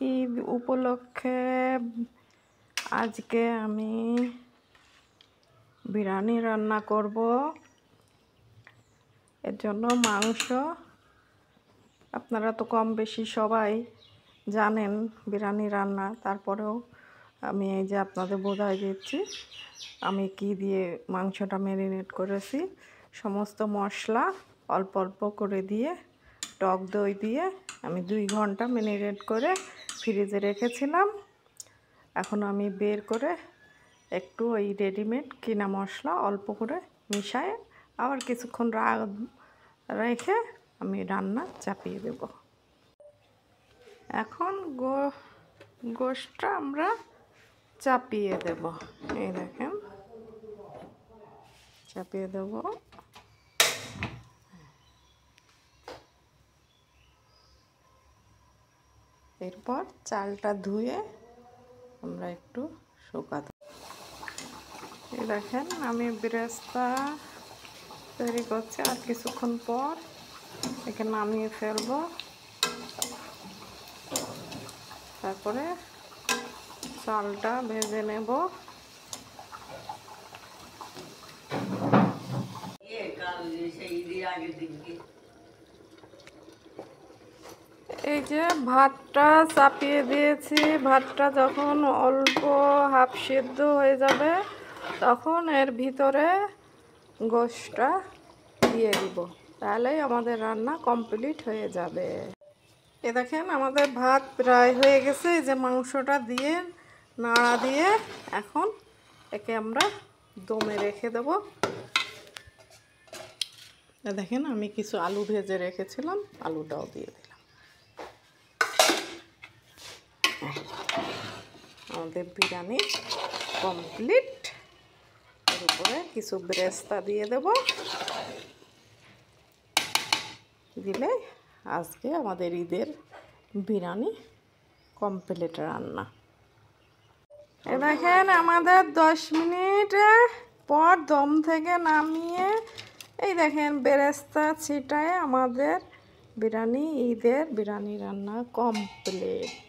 ঈদ উপলক্ষে আজকে আমি বিরিয়ানি রান্না করব। এর জন্য মাংস আপনারা তো কম বেশি সবাই জানেন বিরিয়ানি রান্না, তারপরেও আমি এই যে আপনাদের বোঝাই দিচ্ছি আমি কি দিয়ে মাংসটা ম্যারিনেট করেছি। সমস্ত মশলা অল্প অল্প করে দিয়ে টক দই দিয়ে আমি 2 ঘন্টা ম্যারিনেট করে ফ্রিজে রেখেছিলাম। এখন আমি বের করে একটু ওই রেডিমেড কিনা মশলা অল্প করে মিশায়ে আবার কিছুক্ষণ রেখে আমি রান্না চাপিয়ে দেব। এখন গোশটা আমরা চাপিয়ে দেব। এই দেখেন চাপিয়ে দেব। এরপর চালটা ধুয়ে আমরা একটু শুকাতে। এই দেখেন আমি বেরেস্তা তৈরি করছি, আর কিছুক্ষণ পর একে নামিয়ে ফেলবো। তারপরে চালটা ভেজে নেব। এই যে ভাতটা চাপিয়ে দিয়েছি, ভাতটা যখন অল্প হাফ সিদ্ধ হয়ে যাবে তখন এর ভিতরে গোশটা দিয়ে দিব, তাহলেই আমাদের রান্না কমপ্লিট হয়ে যাবে। এ দেখেন আমাদের ভাত প্রায় হয়ে গেছে। এই যে মাংসটা দিয়ে নাড়া দিয়ে এখন একে আমরা দমে রেখে দেব। দেখেন আমি কিছু আলু ভেজে রেখেছিলাম, আলুটাও দিয়ে দিলাম। আমাদের বিরিয়ানি কমপ্লিট। এর উপরে কিছু বেরেস্তা দিয়ে দেব, দিলে আজকে আমাদের ঈদের বিরিয়ানি কমপ্লিট রান্না। এ দেখেন আমাদের 10 মিনিট পর দম থেকে নামিয়ে এই দেখেন বেরেস্তা ছিটায় আমাদের বিরিয়ানি, ঈদের বিরিয়ানি রান্না কমপ্লিট।